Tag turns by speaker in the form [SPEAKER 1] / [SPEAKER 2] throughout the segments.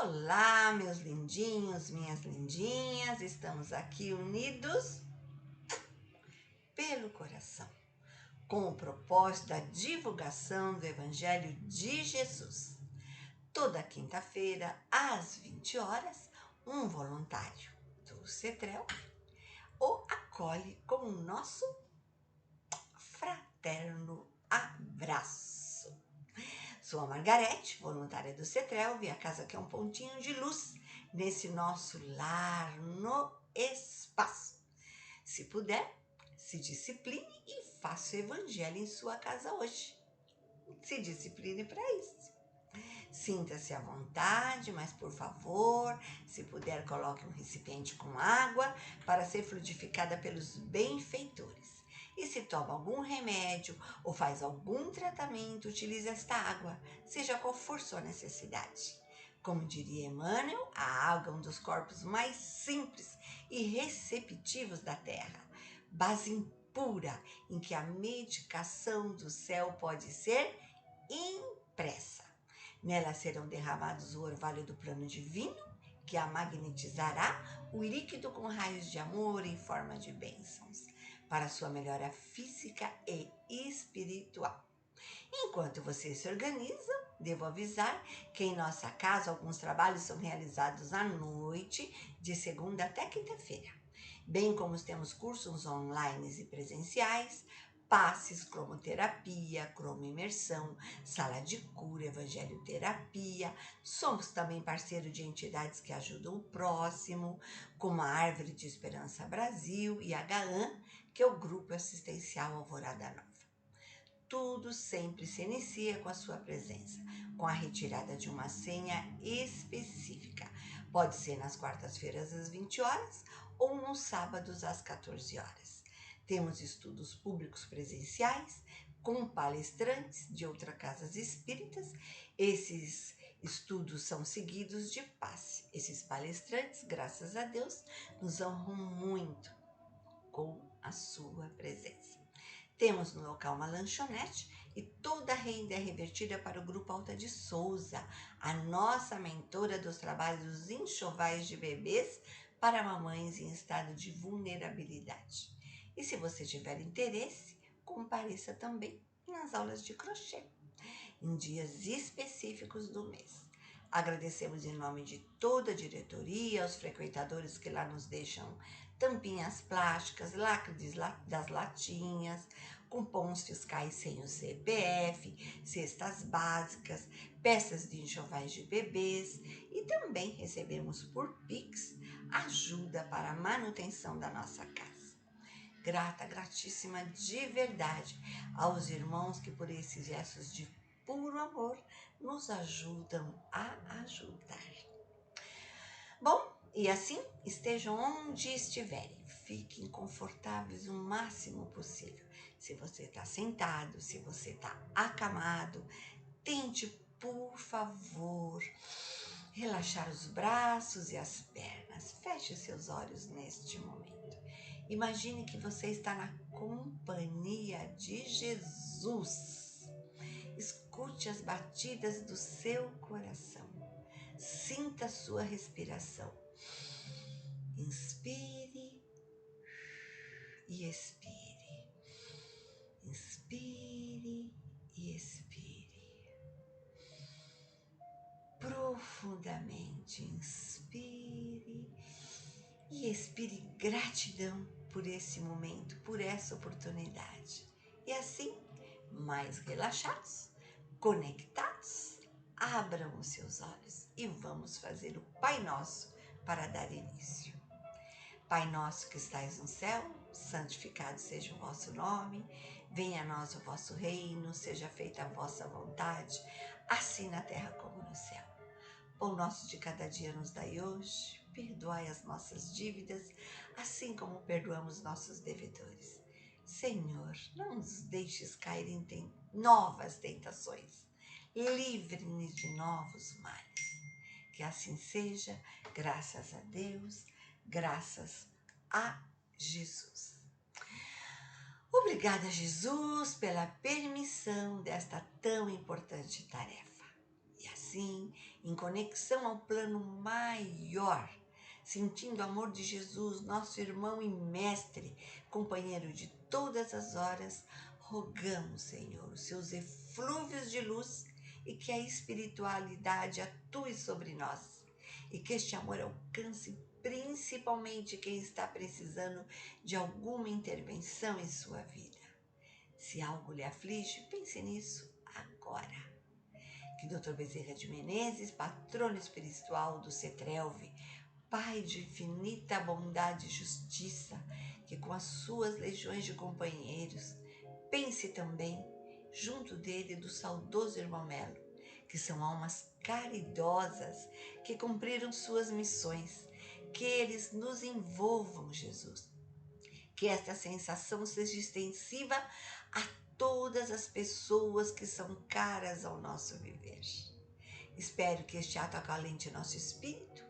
[SPEAKER 1] Olá, meus lindinhos, minhas lindinhas, estamos aqui unidos pelo coração, com o propósito da divulgação do Evangelho de Jesus. Toda quinta-feira, às 20 horas, um voluntário do CETREL o acolhe com o nosso fraterno abraço. Sou a Margarete, voluntária do CETREL, e a casa que é um pontinho de luz nesse nosso lar no espaço. Se puder, se discipline e faça o evangelho em sua casa hoje. Se discipline para isso. Sinta-se à vontade, mas por favor, se puder, coloque um recipiente com água para ser fluidificada pelos benfeitores. E se toma algum remédio ou faz algum tratamento, utilize esta água, seja qual for sua necessidade. Como diria Emmanuel, a água é um dos corpos mais simples e receptivos da Terra, base impura em que a medicação do céu pode ser impressa. Nela serão derramados o orvalho do plano divino, que a magnetizará o líquido com raios de amor em forma de bênçãos, para sua melhora física e espiritual. Enquanto vocês se organizam, devo avisar que em nossa casa alguns trabalhos são realizados à noite, de segunda até quinta-feira, bem como temos cursos online e presenciais, passes, cromoterapia, cromoimersão, sala de cura, evangelioterapia. Somos também parceiro de entidades que ajudam o próximo, como a Árvore de Esperança Brasil e a GAAN, que é o Grupo Assistencial Alvorada Nova. Tudo sempre se inicia com a sua presença, com a retirada de uma senha específica. Pode ser nas quartas-feiras às 20 horas ou nos sábados às 14 horas. Temos estudos públicos presenciais com palestrantes de outras casas espíritas. Esses estudos são seguidos de passe. Esses palestrantes, graças a Deus, nos honram muito com a sua presença. Temos no local uma lanchonete e toda a renda é revertida para o Grupo Alta de Souza, a nossa mentora dos trabalhos dos enxovais de bebês para mamães em estado de vulnerabilidade. E se você tiver interesse, compareça também nas aulas de crochê, em dias específicos do mês. Agradecemos em nome de toda a diretoria, aos frequentadores que lá nos deixam tampinhas plásticas, lacre das latinhas, cupons fiscais sem o CPF, cestas básicas, peças de enxovais de bebês e também recebemos por Pix ajuda para a manutenção da nossa casa. Grata, gratíssima de verdade aos irmãos que por esses gestos de puro amor nos ajudam a ajudar. Bom, e assim, estejam onde estiverem, fiquem confortáveis o máximo possível. Se você está sentado, se você está acamado, tente, por favor, relaxar os braços e as pernas. Feche seus olhos neste momento. Imagine que você está na companhia de Jesus. Escute as batidas do seu coração. Sinta a sua respiração. Inspire e expire. Inspire e expire. Profundamente inspire e expire gratidão por esse momento, por essa oportunidade. E assim, mais relaxados, conectados, abram os seus olhos e vamos fazer o Pai Nosso para dar início. Pai nosso que estais no céu, santificado seja o vosso nome, venha a nós o vosso reino, seja feita a vossa vontade, assim na terra como no céu. Pão nosso de cada dia nos dai hoje, perdoai as nossas dívidas, assim como perdoamos nossos devedores. Senhor, não nos deixes cair em novas tentações, livre-nos de novos males. Que assim seja, graças a Deus, graças a Jesus. Obrigada, Jesus, pela permissão desta tão importante tarefa. E assim assim, em conexão ao plano maior, sentindo o amor de Jesus, nosso irmão e mestre, companheiro de todas as horas, rogamos, Senhor, os seus eflúvios de luz e que a espiritualidade atue sobre nós e que este amor alcance principalmente quem está precisando de alguma intervenção em sua vida. Se algo lhe aflige, pense nisso agora. Que Dr. Bezerra de Menezes, patrono espiritual do CETRELV, Pai de infinita bondade e justiça, que com as suas legiões de companheiros, pense também, junto dele, do saudoso irmão Melo, que são almas caridosas, que cumpriram suas missões, que eles nos envolvam, Jesus. Que esta sensação seja extensiva a todas as pessoas que são caras ao nosso viver. Espero que este ato acalente nosso espírito,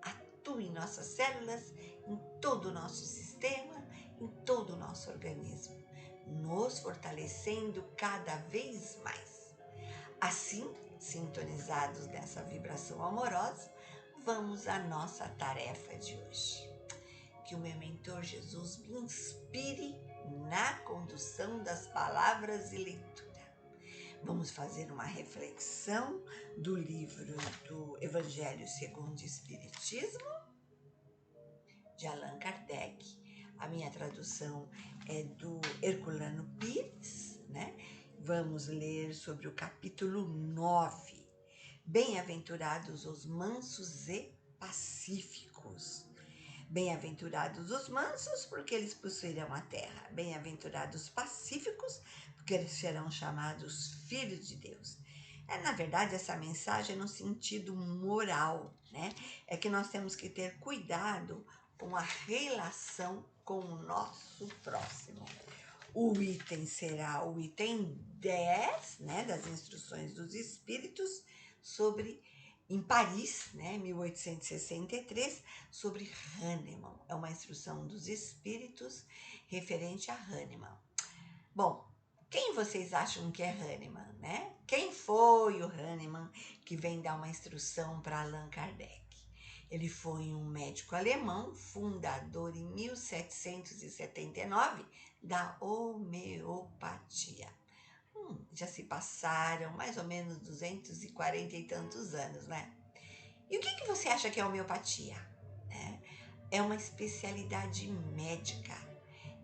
[SPEAKER 1] atue em nossas células, em todo o nosso sistema, em todo o nosso organismo, nos fortalecendo cada vez mais. Assim, sintonizados nessa vibração amorosa, vamos à nossa tarefa de hoje. Que o meu mentor Jesus me inspire na condução das palavras e leitura. Vamos fazer uma reflexão do livro do Evangelho segundo o Espiritismo, de Allan Kardec. A minha tradução é do Herculano Pires, né? Vamos ler sobre o capítulo 9. Bem-aventurados os mansos e pacíficos. Bem-aventurados os mansos, porque eles possuirão a terra. Bem-aventurados os pacíficos, porque eles serão chamados filhos de Deus. Na verdade, essa mensagem é no sentido moral, né? É que nós temos que ter cuidado com a relação com o nosso próximo. O item será o item 10, né, das instruções dos espíritos sobre, em Paris, né, 1863, sobre Hahnemann. É uma instrução dos espíritos referente a Hahnemann. Bom, quem vocês acham que é Hahnemann, né? Quem foi o Hahnemann que vem dar uma instrução para Allan Kardec? Ele foi um médico alemão, fundador em 1779 da homeopatia. Já se passaram mais ou menos 240 e tantos anos, né? E o que você acha que é homeopatia? É uma especialidade médica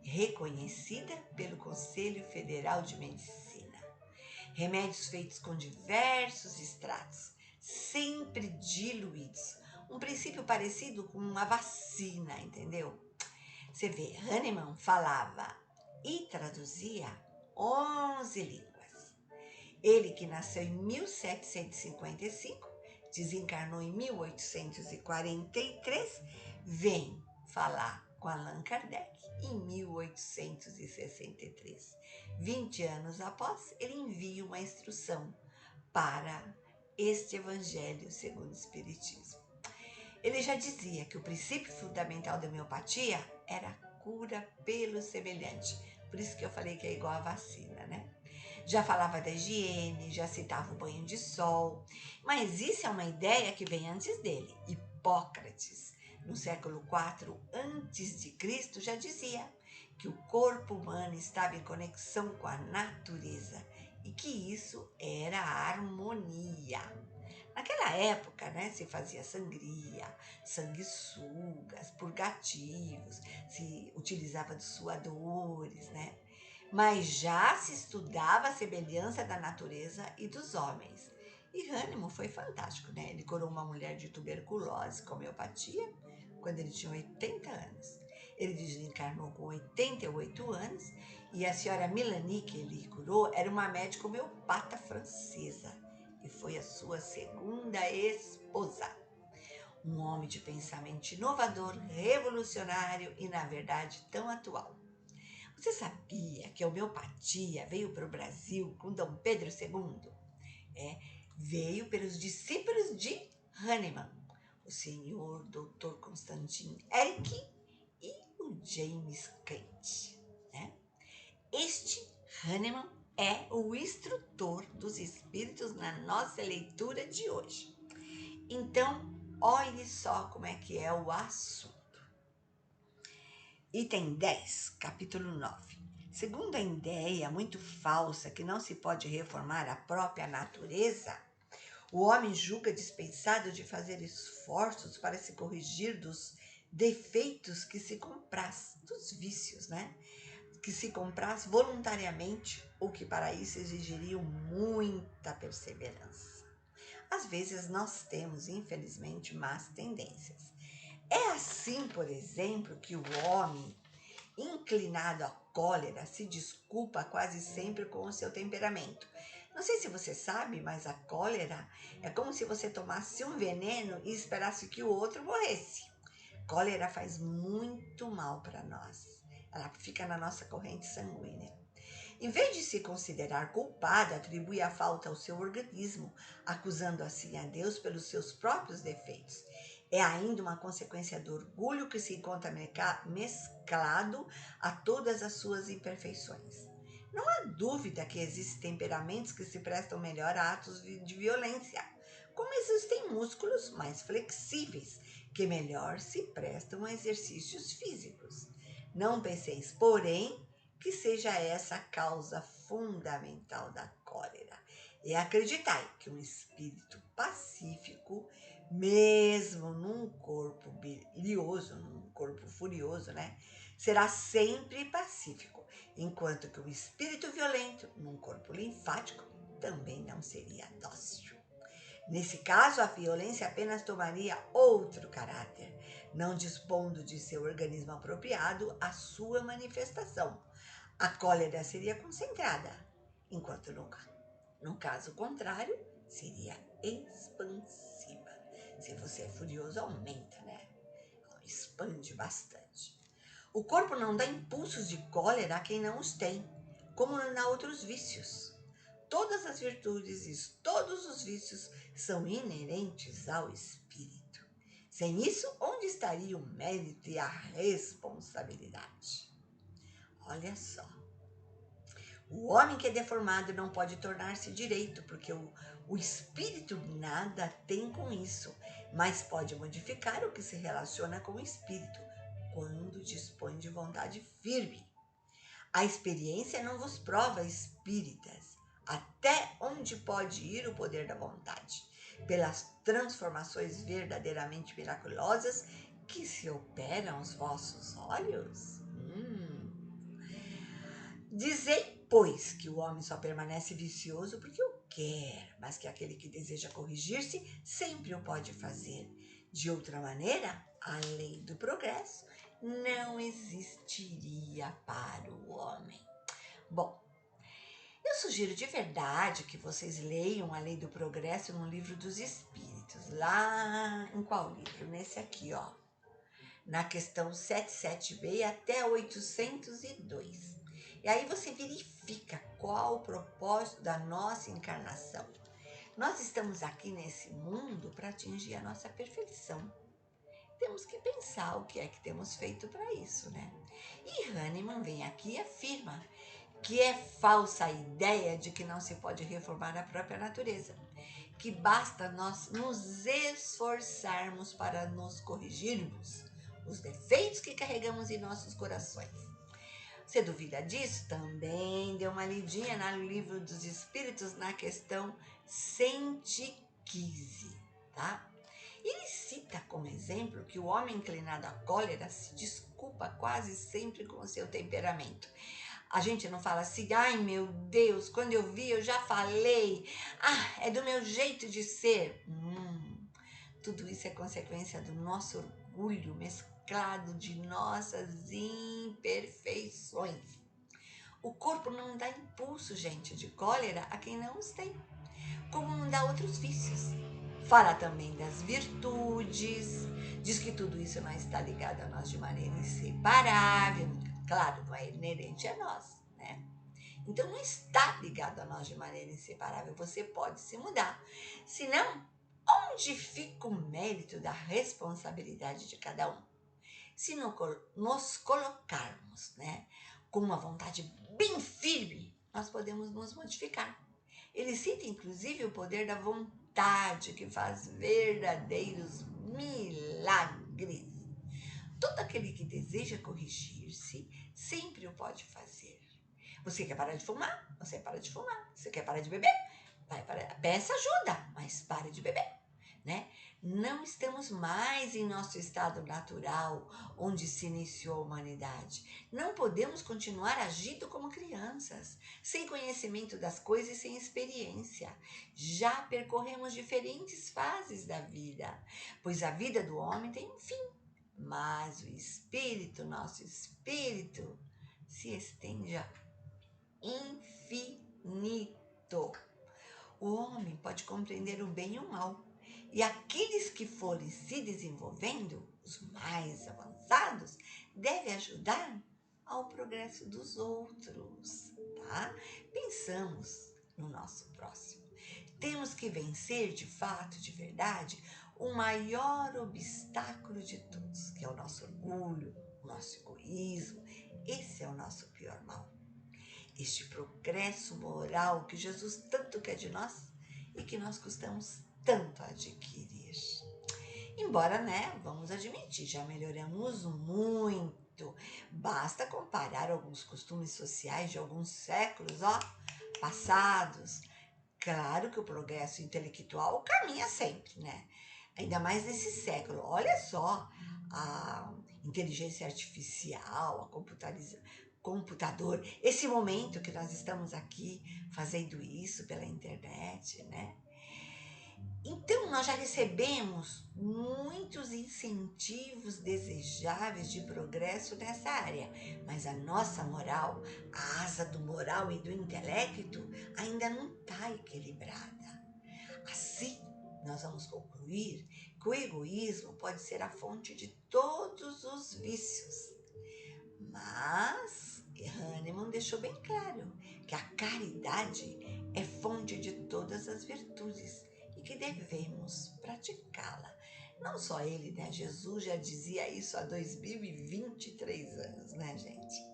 [SPEAKER 1] reconhecida pelo Conselho Federal de Medicina. Remédios feitos com diversos extratos, sempre diluídos. Um princípio parecido com uma vacina, entendeu? Você vê, Hahnemann falava e traduzia 11 línguas. Ele, que nasceu em 1755, desencarnou em 1843, vem falar com Allan Kardec em 1863. 20 anos após, ele envia uma instrução para este Evangelho segundo o Espiritismo. Ele já dizia que o princípio fundamental da homeopatia era a cura pelo semelhante. Por isso que eu falei que é igual a vacina, né? Já falava da higiene, já citava o banho de sol. Mas isso é uma ideia que vem antes dele. Hipócrates, no século IV a.C., já dizia que o corpo humano estava em conexão com a natureza e que isso era a harmonia. Naquela época, né, se fazia sangria, sanguessugas, purgativos, se utilizava de suadores, né? Mas já se estudava a semelhança da natureza e dos homens. E Hahnemann foi fantástico, né? Ele curou uma mulher de tuberculose com homeopatia quando ele tinha 80 anos. Ele desencarnou com 88 anos e a senhora Melanie, que ele curou, era uma médica homeopata francesa e foi a sua segunda esposa. Um homem de pensamento inovador, revolucionário e, na verdade, tão atual. Você sabia que a homeopatia veio para o Brasil com Dom Pedro II? Veio pelos discípulos de Hahnemann, o senhor Dr. Constantin Ehrlich e o James Kent, né? Este Hahnemann é o instrutor dos espíritos na nossa leitura de hoje. Então, olhe só como é que é o assunto. Item 10, capítulo 9. Segundo a ideia muito falsa que não se pode reformar a própria natureza, o homem julga dispensado de fazer esforços para se corrigir dos defeitos que se compraz, dos vícios, né? Que se compraz voluntariamente ou que para isso exigiriam muita perseverança. Às vezes nós temos, infelizmente, más tendências. É assim, por exemplo, que o homem inclinado à cólera se desculpa quase sempre com o seu temperamento. Não sei se você sabe, mas a cólera é como se você tomasse um veneno e esperasse que o outro morresse. Cólera faz muito mal para nós. Ela fica na nossa corrente sanguínea. Em vez de se considerar culpado, atribui a falta ao seu organismo, acusando assim a Deus pelos seus próprios defeitos. É ainda uma consequência do orgulho que se encontra mesclado a todas as suas imperfeições. Não há dúvida que existem temperamentos que se prestam melhor a atos de violência, como existem músculos mais flexíveis que melhor se prestam a exercícios físicos. Não penseis, porém, que seja essa a causa fundamental da cólera. E acreditai que um espírito pacífico, mesmo num corpo bilioso, num corpo furioso, né, será sempre pacífico, enquanto que um espírito violento, num corpo linfático, também não seria dócil. Nesse caso, a violência apenas tomaria outro caráter, não dispondo de seu organismo apropriado à sua manifestação. A cólera seria concentrada, enquanto no caso contrário, seria expansiva. Se você é furioso, aumenta, né? Expande bastante. O corpo não dá impulsos de cólera a quem não os tem, como não dá outros vícios. Todas as virtudes e todos os vícios são inerentes ao espírito. Sem isso, onde estaria o mérito e a responsabilidade? Olha só. O homem que é deformado não pode tornar-se direito, porque o espírito nada tem com isso, mas pode modificar o que se relaciona com o espírito, quando dispõe de vontade firme. A experiência não vos prova, espíritas, até onde pode ir o poder da vontade, pelas transformações verdadeiramente miraculosas que se operam aos vossos olhos. Dizei, pois, que o homem só permanece vicioso porque o quer, mas que aquele que deseja corrigir-se sempre o pode fazer. De outra maneira, a lei do progresso não existiria para o homem. Bom, eu sugiro de verdade que vocês leiam a Lei do Progresso no Livro dos Espíritos. Lá em qual livro? Nesse aqui, ó. Na questão 77b até 802. E aí você verifica qual o propósito da nossa encarnação. Nós estamos aqui nesse mundo para atingir a nossa perfeição. Temos que pensar o que é que temos feito para isso, né? E Hahnemann vem aqui e afirma que é falsa a ideia de que não se pode reformar a própria natureza, que basta nós nos esforçarmos para nos corrigirmos os defeitos que carregamos em nossos corações. Você duvida disso? Também dê uma lidinha no Livro dos Espíritos na questão 115, tá? Ele cita como exemplo que o homem inclinado à cólera se desculpa quase sempre com o seu temperamento. A gente não fala assim, ai meu Deus, quando eu vi eu já falei, é do meu jeito de ser. Tudo isso é consequência do nosso orgulho mesclado de nossas imperfeições. O corpo não dá impulso, gente, de cólera a quem não os tem, como não dá outros vícios. Fala também das virtudes, diz que tudo isso não está ligado a nós de maneira inseparável. Claro, não é inerente a nós, né? Então não está ligado a nós de maneira inseparável. Você pode se mudar. Senão, onde fica o mérito da responsabilidade de cada um? Se nos colocarmos, né, com uma vontade bem firme, nós podemos nos modificar. Ele cita inclusive o poder da vontade que faz verdadeiros milagres. Todo aquele que deseja corrigir-se sempre o pode fazer. Você quer parar de fumar? Você para de fumar. Você quer parar de beber? Peça ajuda, mas pare de beber, né? Não estamos mais em nosso estado natural, onde se iniciou a humanidade. Não podemos continuar agindo como crianças, sem conhecimento das coisas e sem experiência. Já percorremos diferentes fases da vida, pois a vida do homem tem um fim, mas o espírito, nosso espírito, se estende a infinito. O homem pode compreender o bem e o mal, e aqueles que forem se desenvolvendo, os mais avançados, devem ajudar ao progresso dos outros, tá? Pensamos no nosso próximo. Temos que vencer de fato, de verdade, o maior obstáculo de todos, que é o nosso orgulho, o nosso egoísmo. Esse é o nosso pior mal. Este progresso moral que Jesus tanto quer de nós e que nós custamos tanto a adquirir. Embora, né, vamos admitir, já melhoramos muito. Basta comparar alguns costumes sociais de alguns séculos, passados. Claro que o progresso intelectual caminha sempre, né? Ainda mais nesse século. Olha só, a inteligência artificial, computador, esse momento que nós estamos aqui fazendo isso pela internet, né? Então, nós já recebemos muitos incentivos desejáveis de progresso nessa área, mas a nossa moral, a asa do moral e do intelecto, ainda não está equilibrada. Assim, nós vamos concluir que o egoísmo pode ser a fonte de todos os vícios. Mas Hahnemann deixou bem claro que a caridade é fonte de todas as virtudes e que devemos praticá-la. Não só ele, né? Jesus já dizia isso há 2023 anos, né, gente?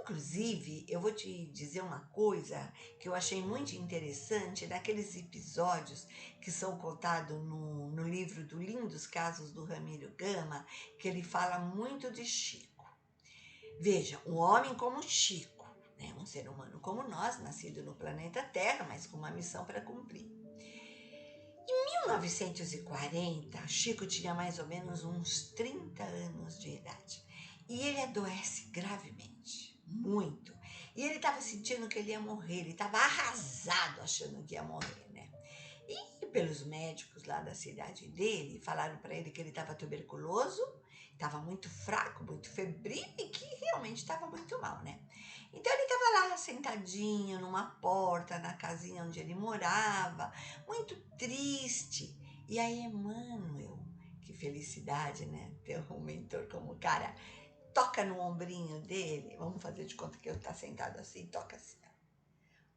[SPEAKER 1] Inclusive, eu vou te dizer uma coisa que eu achei muito interessante naqueles episódios que são contados no livro do Lindos Casos do Ramiro Gama, que ele fala muito de Chico. Veja, um homem como Chico, né? Um ser humano como nós, nascido no planeta Terra, mas com uma missão para cumprir. Em 1940, Chico tinha mais ou menos uns 30 anos de idade e ele adoece gravemente, muito. E ele estava sentindo que ele ia morrer, ele estava arrasado achando que ia morrer, né? E pelos médicos lá da cidade dele, falaram para ele que ele estava tuberculoso, estava muito fraco, muito febril e que realmente estava muito mal, né? Então ele estava lá sentadinho numa porta, na casinha onde ele morava, muito triste. E aí Emmanuel, que felicidade, né? Ter um mentor como cara, toca no ombrinho dele, vamos fazer de conta que eu tá sentado assim, toca assim.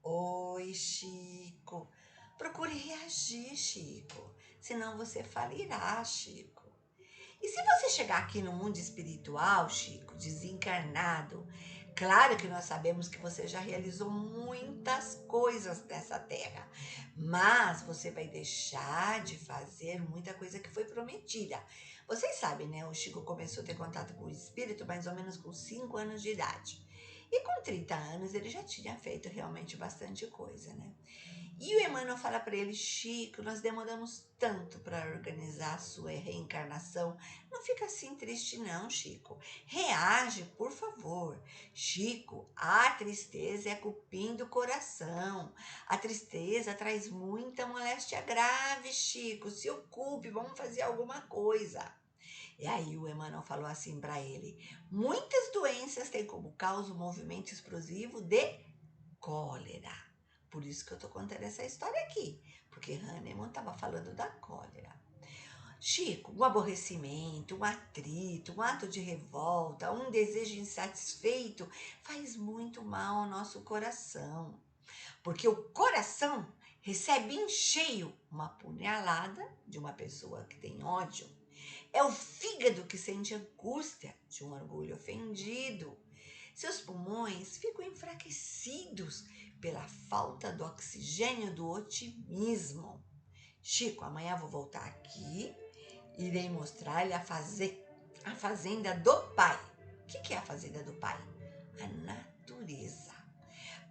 [SPEAKER 1] Oi, Chico. Procure reagir, Chico, senão você falirá, Chico. E se você chegar aqui no mundo espiritual, Chico, desencarnado, claro que nós sabemos que você já realizou muitas coisas nessa terra, mas você vai deixar de fazer muita coisa que foi prometida. Vocês sabem, né? O Chico começou a ter contato com o espírito mais ou menos com 5 anos de idade. E com 30 anos ele já tinha feito realmente bastante coisa, né? E o Emmanuel fala para ele: Chico, nós demoramos tanto para organizar a sua reencarnação. Não fica assim triste não, Chico. Reage, por favor. Chico, a tristeza é cupim do coração. A tristeza traz muita moléstia grave, Chico. Se ocupe, vamos fazer alguma coisa. E aí o Emmanuel falou assim para ele: muitas doenças têm como causa o movimento explosivo de cólera. Por isso que eu tô contando essa história aqui, porque Hahnemann estava falando da cólera. Chico, um aborrecimento, um atrito, um ato de revolta, um desejo insatisfeito faz muito mal ao nosso coração, porque o coração recebe em cheio uma punhalada de uma pessoa que tem ódio. É o fígado que sente angústia de um orgulho ofendido. Seus pulmões ficam enfraquecidos pela falta do oxigênio do otimismo. Chico, amanhã vou voltar aqui, irei mostrar-lhe a fazenda do pai. O que é a fazenda do pai? A natureza.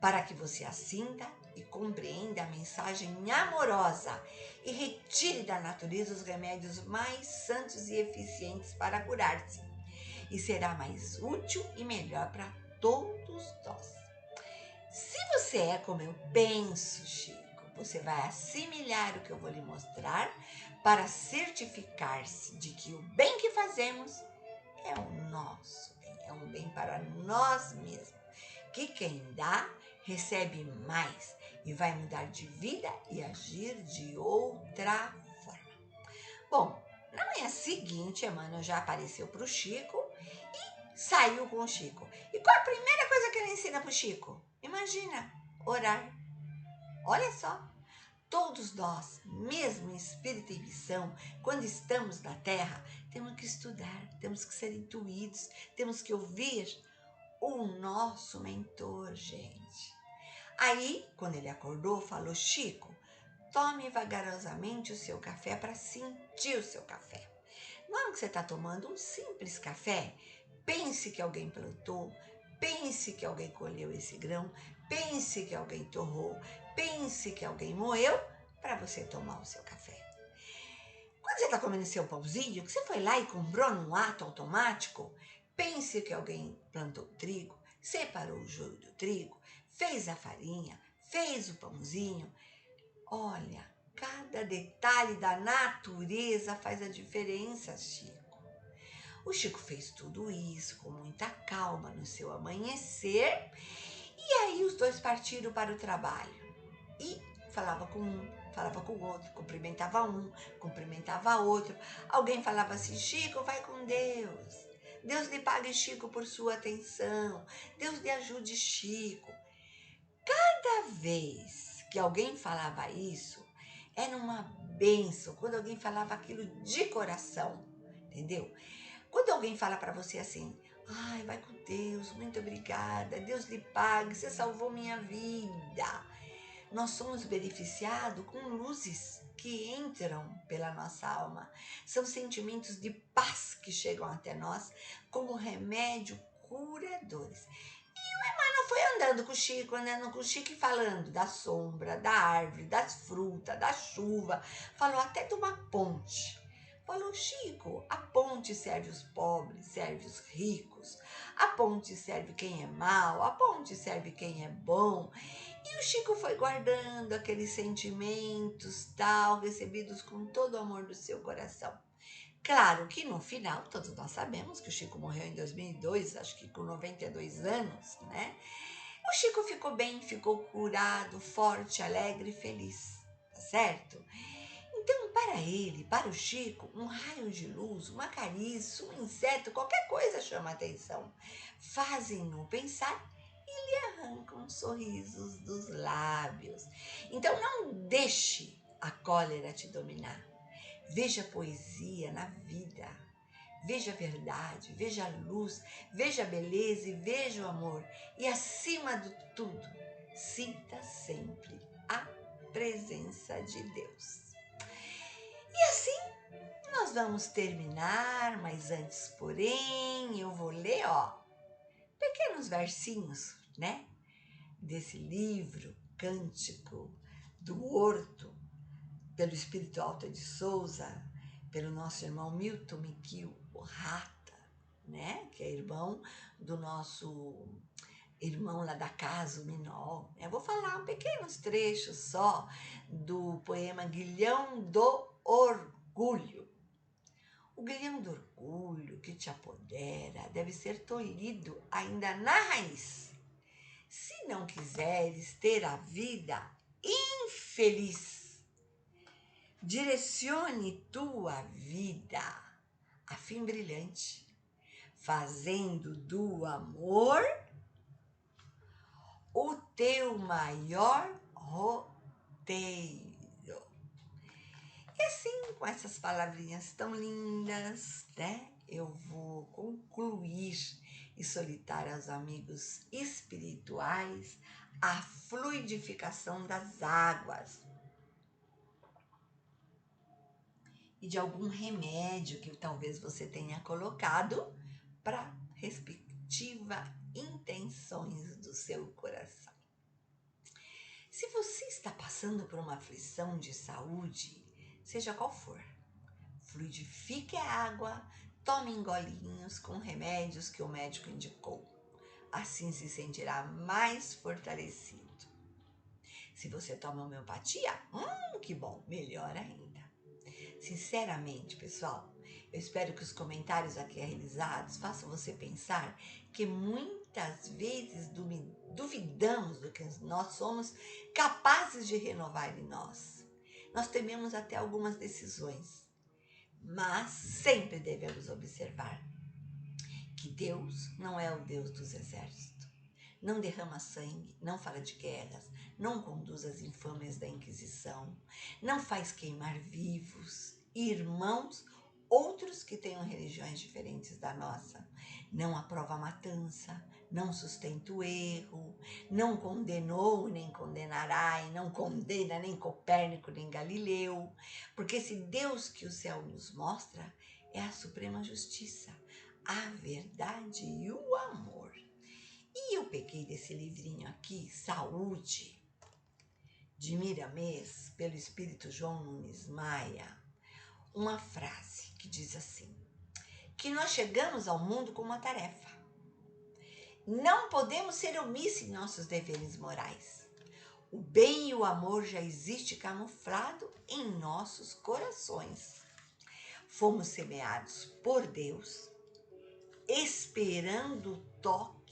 [SPEAKER 1] Para que você assinta e compreenda a mensagem amorosa e retire da natureza os remédios mais santos e eficientes para curar-se. E será mais útil e melhor para todos nós. Se você é como eu penso, Chico, você vai assimilar o que eu vou lhe mostrar para certificar-se de que o bem que fazemos é o nosso bem, é um bem para nós mesmos. Que quem dá, recebe mais e vai mudar de vida e agir de outra forma. Bom, na manhã seguinte, Emmanuel já apareceu para o Chico e saiu com o Chico. E qual a primeira coisa que ele ensina para o Chico? Imagina, orar. Olha só, todos nós, mesmo em espírito e missão, quando estamos na Terra, temos que estudar, temos que ser intuídos, temos que ouvir o nosso mentor, gente. Aí, quando ele acordou, falou: Chico, tome vagarosamente o seu café para sentir o seu café. Na hora que você está tomando um simples café, pense que alguém plantou, pense que alguém colheu esse grão, pense que alguém torrou, pense que alguém moeu para você tomar o seu café. Quando você está comendo seu pãozinho, que você foi lá e comprou num ato automático, pense que alguém plantou trigo, separou o joio do trigo, fez a farinha, fez o pãozinho. Olha, cada detalhe da natureza faz a diferença, Chico. O Chico fez tudo isso com muita calma no seu amanhecer e aí os dois partiram para o trabalho. E falava com um, falava com o outro, cumprimentava um, cumprimentava outro. Alguém falava assim: Chico, vai com Deus. Deus lhe pague, Chico, por sua atenção. Deus lhe ajude, Chico. Cada vez que alguém falava isso, era uma bênção. Quando alguém falava aquilo de coração, entendeu? Quando alguém fala para você assim: ai, vai com Deus, muito obrigada, Deus lhe pague, você salvou minha vida. Nós somos beneficiados com luzes que entram pela nossa alma. São sentimentos de paz que chegam até nós como remédio curadores. Emmanuel foi andando com o Chico e falando da sombra, da árvore, das frutas, da chuva. Falou até de uma ponte. Falou: Chico, a ponte serve os pobres, serve os ricos. A ponte serve quem é mau, a ponte serve quem é bom. E o Chico foi guardando aqueles sentimentos tal, recebidos com todo o amor do seu coração. Claro que no final, todos nós sabemos que o Chico morreu em 2002, acho que com 92 anos, né? O Chico ficou bem, ficou curado, forte, alegre e feliz, tá certo? Então, para ele, para o Chico, um raio de luz, uma carícia, um inseto, qualquer coisa chama a atenção. Fazem-no pensar e lhe arrancam sorrisos dos lábios. Então, não deixe a cólera te dominar. Veja a poesia na vida. Veja a verdade, veja a luz, veja a beleza e veja o amor. E, acima de tudo, sinta sempre a presença de Deus. E assim nós vamos terminar, mas antes, porém, eu vou ler, pequenos versinhos, né? Desse livro, Cântico do Horto, pelo Espírito Alto de Souza, pelo nosso irmão Milton Miquel Rata, né? Que é irmão do nosso irmão lá da casa, o Minol. Eu vou falar pequenos trechos só do poema Guilhão do Orgulho. O guilhão do orgulho que te apodera deve ser tolhido ainda na raiz. Se não quiseres ter a vida infeliz, direcione tua vida a fim brilhante, fazendo do amor o teu maior roteiro. E assim, com essas palavrinhas tão lindas, né? Eu vou concluir e solitar aos amigos espirituais a fluidificação das águas e de algum remédio que talvez você tenha colocado para respectiva intenções do seu coração. Se você está passando por uma aflição de saúde, seja qual for, fluidifique a água, tome em golinhos com remédios que o médico indicou. Assim se sentirá mais fortalecido. Se você toma homeopatia, que bom, melhor ainda. Sinceramente, pessoal, eu espero que os comentários aqui realizados façam você pensar que muitas vezes duvidamos do que nós somos capazes de renovar em nós. Nós tememos até algumas decisões, mas sempre devemos observar que Deus não é o Deus dos exércitos. Não derrama sangue, não fala de guerras, não conduz as infâmias da Inquisição, não faz queimar vivos, irmãos, outros que tenham religiões diferentes da nossa. Não aprova a matança, não sustenta o erro, não condenou nem condenará, e não condena nem Copérnico nem Galileu, porque esse Deus que o céu nos mostra é a suprema justiça, a verdade e o amor. E eu peguei desse livrinho aqui, Saúde, de Miramês, pelo Espírito João Nunes Maia, uma frase que diz assim, que nós chegamos ao mundo com uma tarefa. Não podemos ser omissos em nossos deveres morais. O bem e o amor já existe camuflado em nossos corações. Fomos semeados por Deus, esperando o toque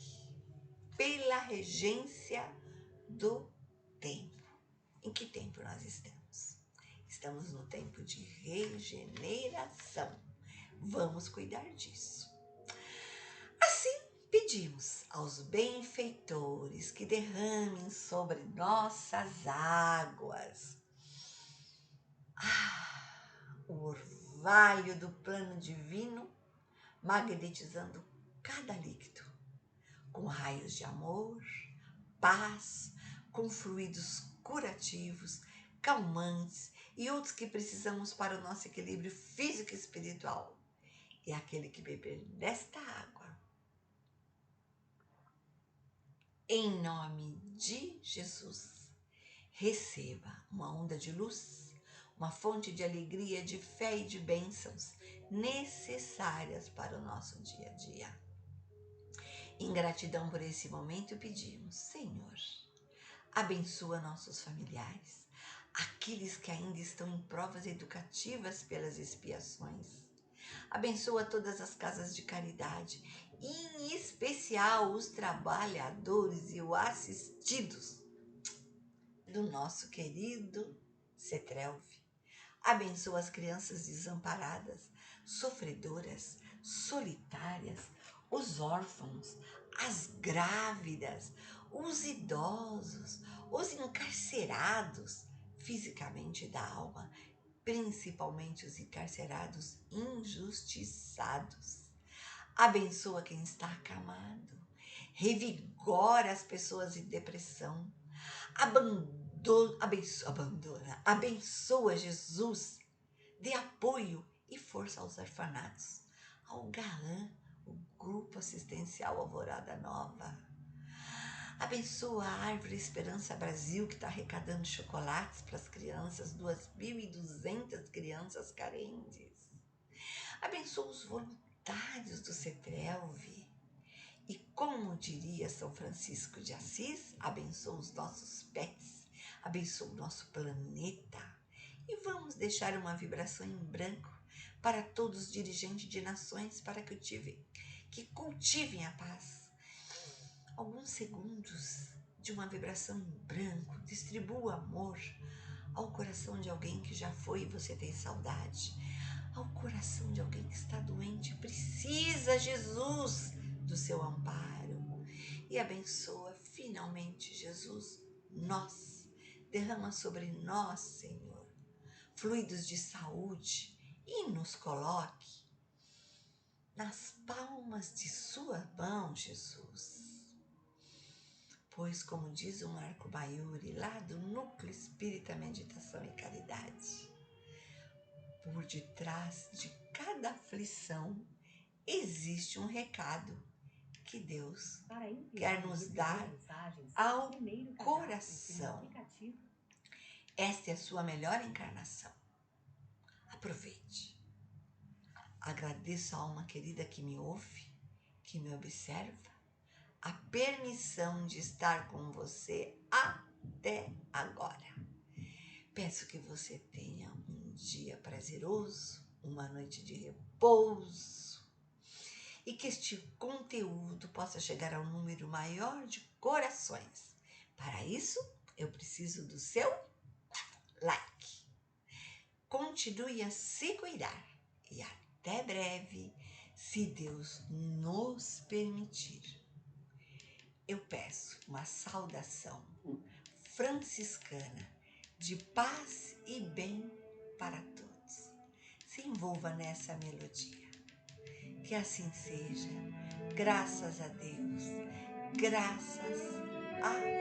[SPEAKER 1] pela regência do tempo. Em que tempo nós estamos? Estamos no tempo de regeneração. Vamos cuidar disso. Assim, pedimos aos benfeitores que derramem sobre nossas águas o orvalho do plano divino, magnetizando cada líquido, com raios de amor, paz, com fluidos curativos, calmantes e outros que precisamos para o nosso equilíbrio físico e espiritual. E aquele que beber desta água, em nome de Jesus, receba uma onda de luz, uma fonte de alegria, de fé e de bênçãos necessárias para o nosso dia a dia. Em gratidão por esse momento, pedimos, Senhor, abençoa nossos familiares, aqueles que ainda estão em provas educativas pelas expiações. Abençoa todas as casas de caridade, em especial os trabalhadores e os assistidos do nosso querido CETRELV. Abençoa as crianças desamparadas, sofredoras, solitárias, os órfãos, as grávidas, os idosos, os encarcerados fisicamente da alma, principalmente os encarcerados injustiçados. Abençoa quem está acamado, revigora as pessoas em depressão, abençoa Jesus, dê apoio e força aos orfanatos, ao GAAN, o Grupo Assistencial Alvorada Nova. Abençoa a Árvore Esperança Brasil, que está arrecadando chocolates para as crianças, 2.200 crianças carentes. Abençoa os voluntários do CETRELV. E como diria São Francisco de Assis, abençoa os nossos pets, abençoa o nosso planeta. E vamos deixar uma vibração em branco para todos os dirigentes de nações para que cultivem a paz. Alguns segundos de uma vibração em branco, distribua amor ao coração de alguém que já foi e você tem saudade, ao coração de alguém que está doente, precisa, Jesus, do seu amparo. E abençoa finalmente, Jesus, nós. Derrama sobre nós, Senhor, fluidos de saúde e nos coloque nas palmas de sua mão, Jesus. Pois, como diz o Marco Maiuri, lá do Núcleo Espírita Meditação e Caridade, por detrás de cada aflição existe um recado que Deus quer nos dar ao coração. Esta é a sua melhor encarnação. Aproveite. Agradeço a alma querida que me ouve, que me observa, a permissão de estar com você até agora. Peço que você tenha um dia prazeroso, uma noite de repouso e que este conteúdo possa chegar ao número maior de corações. Para isso, eu preciso do seu like. Continue a se cuidar e até breve, se Deus nos permitir. Eu peço uma saudação franciscana de paz e bem para todos. Se envolva nessa melodia. Que assim seja. Graças a Deus. Graças a